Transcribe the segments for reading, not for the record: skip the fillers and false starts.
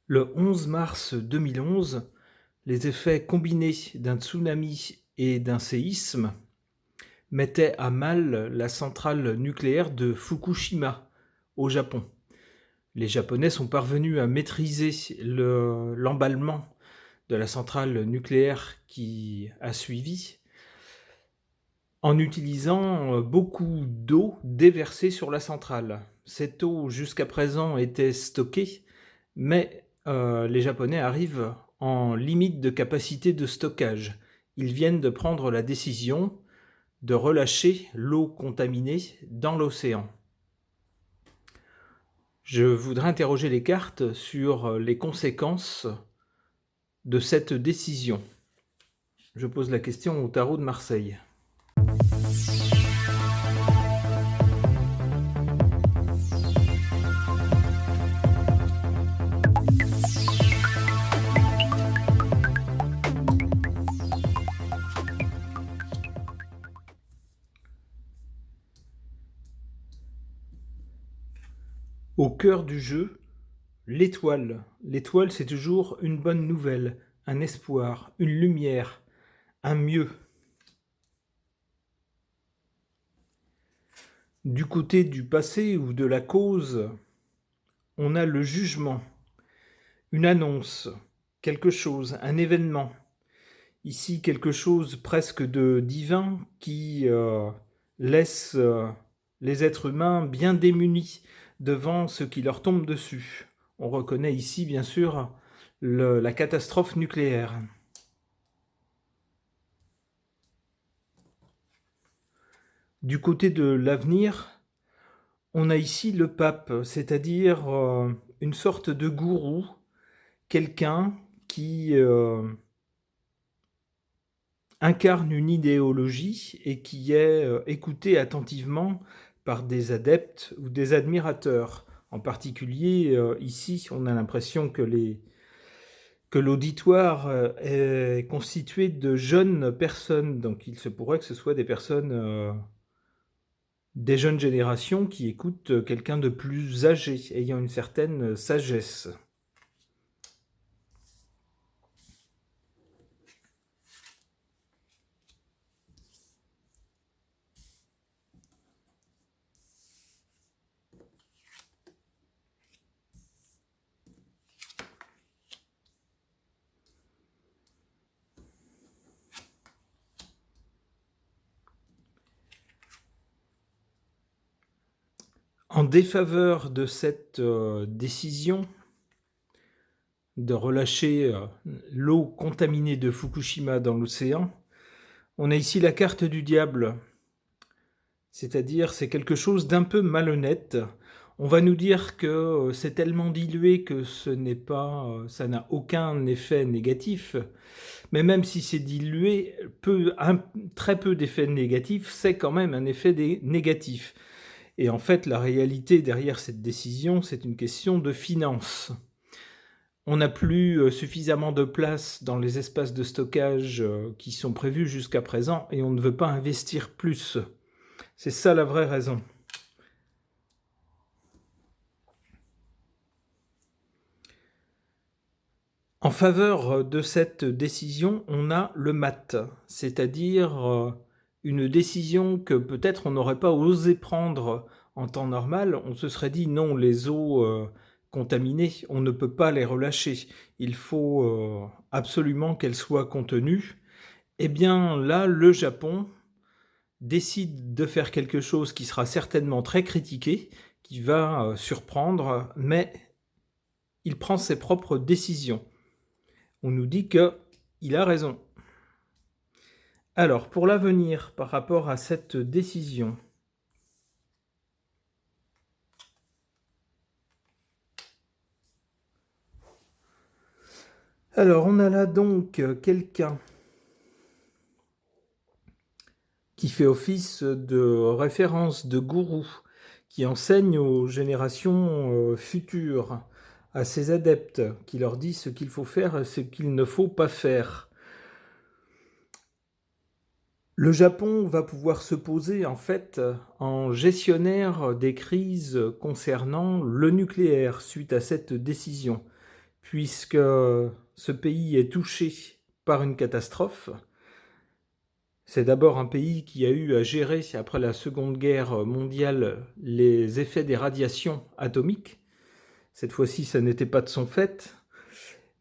Le 11 mars 2011, les effets combinés d'un tsunami et d'un séisme mettaient à mal la centrale nucléaire de Fukushima, au Japon. Les Japonais sont parvenus à maîtriser l'emballement de la centrale nucléaire qui a suivi en utilisant beaucoup d'eau déversée sur la centrale. Cette eau, jusqu'à présent, était stockée, mais les Japonais arrivent en limite de capacité de stockage. Ils viennent de prendre la décision de relâcher l'eau contaminée dans l'océan. Je voudrais interroger les cartes sur les conséquences de cette décision. Je pose la question au tarot de Marseille. Au cœur du jeu, l'étoile. L'étoile, c'est toujours une bonne nouvelle, un espoir, une lumière, un mieux. Du côté du passé ou de la cause, on a le jugement, une annonce, quelque chose, un événement. Ici, quelque chose presque de divin qui laisse les êtres humains bien démunis devant ce qui leur tombe dessus. On reconnaît ici, bien sûr, la catastrophe nucléaire. Du côté de l'avenir, on a ici le pape, c'est-à-dire une sorte de gourou, quelqu'un qui incarne une idéologie et qui est écouté attentivement par des adeptes ou des admirateurs. En particulier, ici, on a l'impression que l'auditoire est constitué de jeunes personnes, donc il se pourrait que ce soit des personnes des jeunes générations qui écoutent quelqu'un de plus âgé, ayant une certaine sagesse. En défaveur de cette décision de relâcher l'eau contaminée de Fukushima dans l'océan, on a ici la carte du diable, c'est-à-dire c'est quelque chose d'un peu malhonnête. On va nous dire que c'est tellement dilué que ça n'a aucun effet négatif, mais même si c'est dilué, très peu d'effets négatifs, c'est quand même un effet négatif. Et en fait, la réalité derrière cette décision, c'est une question de finances. On n'a plus suffisamment de place dans les espaces de stockage qui sont prévus jusqu'à présent et on ne veut pas investir plus. C'est ça la vraie raison. En faveur de cette décision, on a le mat, c'est-à-dire une décision que peut-être on n'aurait pas osé prendre en temps normal. On se serait dit non, les eaux contaminées, on ne peut pas les relâcher. Il faut absolument qu'elles soient contenues. Eh bien là, le Japon décide de faire quelque chose qui sera certainement très critiqué, qui va surprendre, mais il prend ses propres décisions. On nous dit qu'il a raison. Alors, pour l'avenir, par rapport à cette décision, alors on a là donc quelqu'un qui fait office de référence, de gourou, qui enseigne aux générations futures, à ses adeptes, qui leur dit ce qu'il faut faire et ce qu'il ne faut pas faire. Le Japon va pouvoir se poser en fait en gestionnaire des crises concernant le nucléaire suite à cette décision, puisque ce pays est touché par une catastrophe. C'est d'abord un pays qui a eu à gérer, après la Seconde Guerre mondiale, les effets des radiations atomiques. Cette fois-ci, ça n'était pas de son fait.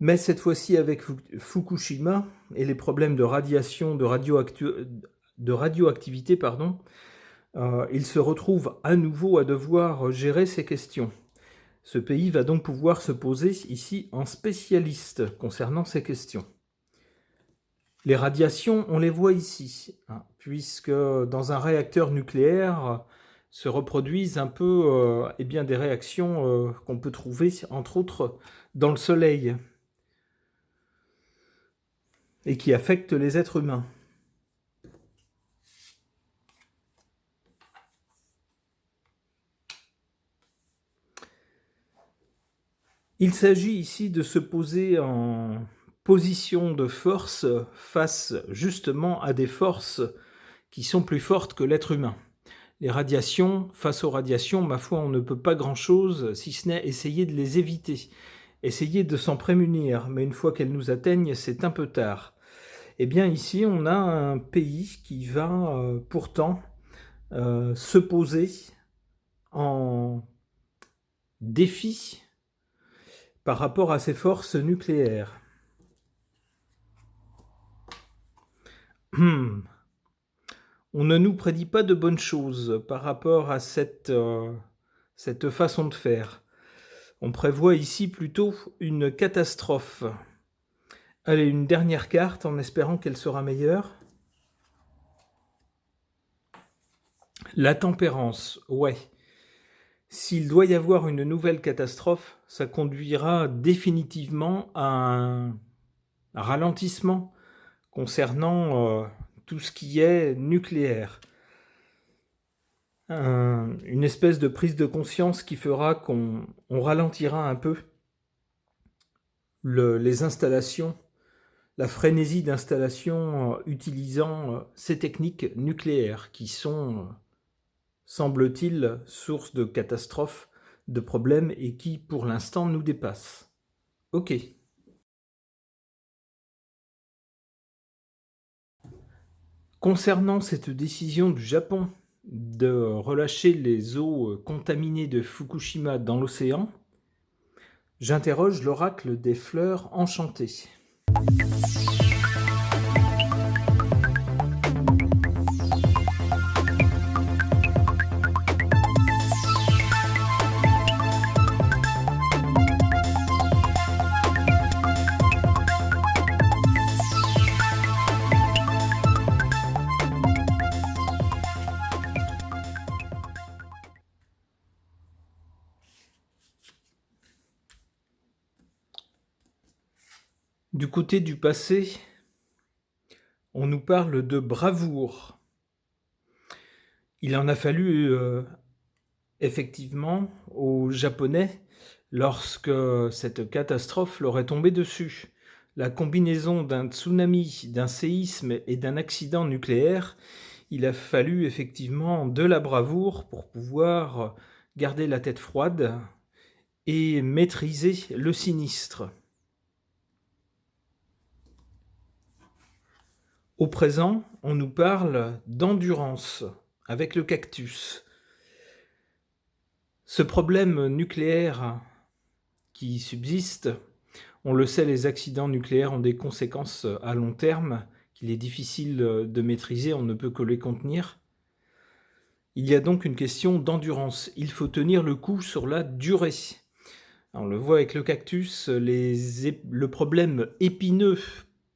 Mais cette fois-ci, avec Fukushima et les problèmes de radiation, de radioactivité, il se retrouve à nouveau à devoir gérer ces questions. Ce pays va donc pouvoir se poser ici en spécialiste concernant ces questions. Les radiations, on les voit ici, puisque dans un réacteur nucléaire se reproduisent un peu des réactions qu'on peut trouver, entre autres, dans le Soleil, et qui affectent les êtres humains. Il s'agit ici de se poser en position de force face justement à des forces qui sont plus fortes que l'être humain. Les radiations, face aux radiations, ma foi, on ne peut pas grand-chose si ce n'est essayer de les éviter, essayer de s'en prémunir, mais une fois qu'elles nous atteignent, c'est un peu tard. Eh bien ici, on a un pays qui va pourtant se poser en défi par rapport à ces forces nucléaires. On ne nous prédit pas de bonnes choses par rapport à cette façon de faire. On prévoit ici plutôt une catastrophe. Allez, une dernière carte en espérant qu'elle sera meilleure. La tempérance, ouais. S'il doit y avoir une nouvelle catastrophe, ça conduira définitivement à un ralentissement concernant tout ce qui est nucléaire. Une espèce de prise de conscience qui fera qu'on ralentira un peu les installations, la frénésie d'installation utilisant ces techniques nucléaires qui sont, semble-t-il, source de catastrophes, de problèmes et qui, pour l'instant, nous dépassent. Ok. Concernant cette décision du Japon de relâcher les eaux contaminées de Fukushima dans l'océan, j'interroge l'oracle des fleurs enchantées. Du côté du passé, on nous parle de bravoure. Il en a fallu effectivement aux Japonais lorsque cette catastrophe leur est tombée dessus. La combinaison d'un tsunami, d'un séisme et d'un accident nucléaire, il a fallu effectivement de la bravoure pour pouvoir garder la tête froide et maîtriser le sinistre. Au présent, on nous parle d'endurance avec le cactus. Ce problème nucléaire qui subsiste, on le sait, les accidents nucléaires ont des conséquences à long terme qu'il est difficile de maîtriser, on ne peut que les contenir. Il y a donc une question d'endurance. Il faut tenir le coup sur la durée. On le voit avec le cactus, le problème épineux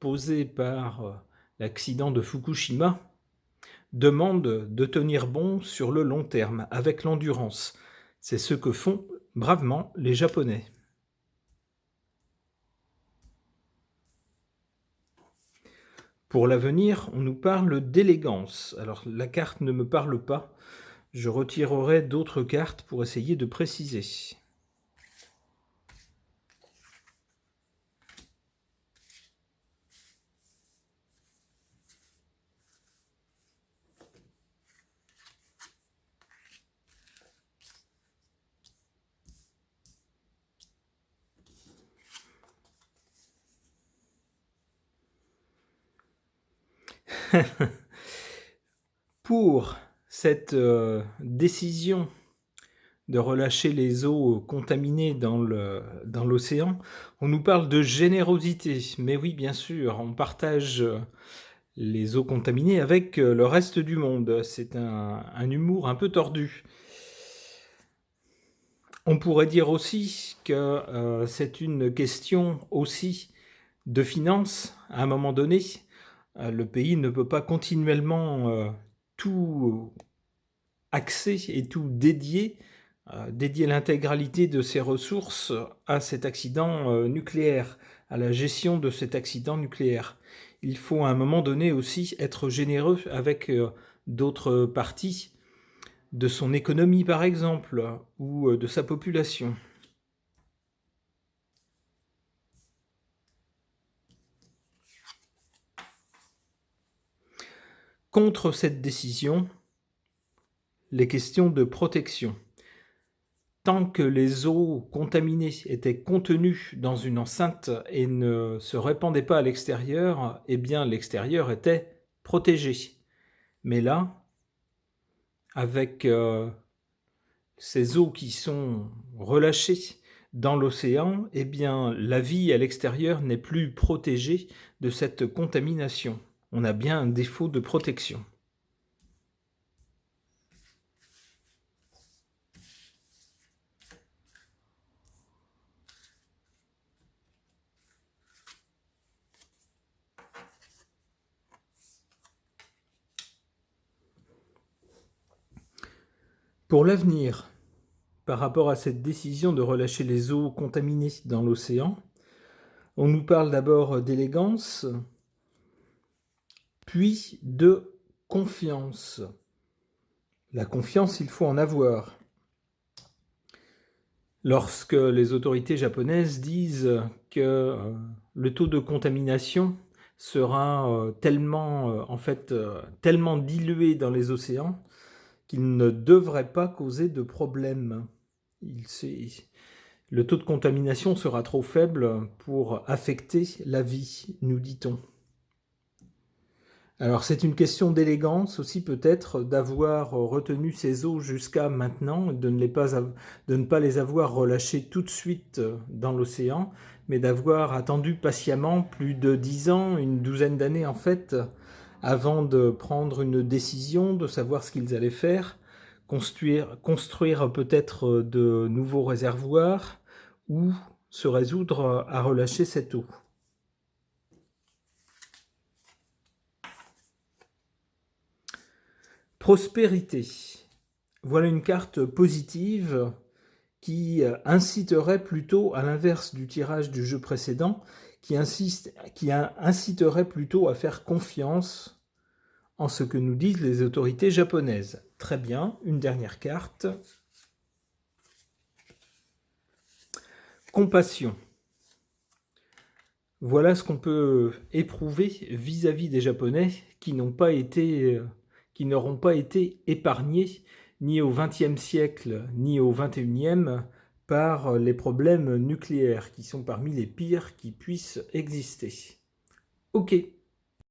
posé par l'accident de Fukushima demande de tenir bon sur le long terme, avec l'endurance. C'est ce que font bravement les Japonais. Pour l'avenir, on nous parle d'élégance. Alors la carte ne me parle pas. Je retirerai d'autres cartes pour essayer de préciser. Pour cette décision de relâcher les eaux contaminées dans l'océan, on nous parle de générosité. Mais oui, bien sûr, on partage les eaux contaminées avec le reste du monde. C'est un humour un peu tordu. On pourrait dire aussi que c'est une question aussi de finances. À un moment donné, le pays ne peut pas continuellement tout axer et tout dédier l'intégralité de ses ressources à cet accident nucléaire, à la gestion de cet accident nucléaire. Il faut à un moment donné aussi être généreux avec d'autres parties de son économie par exemple, ou de sa population. Contre cette décision, les questions de protection. Tant que les eaux contaminées étaient contenues dans une enceinte et ne se répandaient pas à l'extérieur, eh bien l'extérieur était protégé. Mais là, avec ces eaux qui sont relâchées dans l'océan, eh bien la vie à l'extérieur n'est plus protégée de cette contamination. On a bien un défaut de protection. Pour l'avenir, par rapport à cette décision de relâcher les eaux contaminées dans l'océan, on nous parle d'abord d'élégance, puis de confiance. La confiance, il faut en avoir. Lorsque les autorités japonaises disent que le taux de contamination sera tellement dilué dans les océans qu'il ne devrait pas causer de problème. Le taux de contamination sera trop faible pour affecter la vie, nous dit-on. Alors c'est une question d'élégance aussi peut-être d'avoir retenu ces eaux jusqu'à maintenant, de ne pas les avoir relâchées tout de suite dans l'océan, mais d'avoir attendu patiemment plus de 10 ans, une douzaine d'années en fait, avant de prendre une décision, de savoir ce qu'ils allaient faire, construire peut-être de nouveaux réservoirs ou se résoudre à relâcher cette eau. Prospérité. Voilà une carte positive qui inciterait plutôt, à l'inverse du tirage du jeu précédent, qui inciterait plutôt à faire confiance en ce que nous disent les autorités japonaises. Très bien, une dernière carte. Compassion. Voilà ce qu'on peut éprouver vis-à-vis des Japonais qui n'auront pas été épargnés ni au XXe siècle ni au XXIe par les problèmes nucléaires qui sont parmi les pires qui puissent exister. Ok.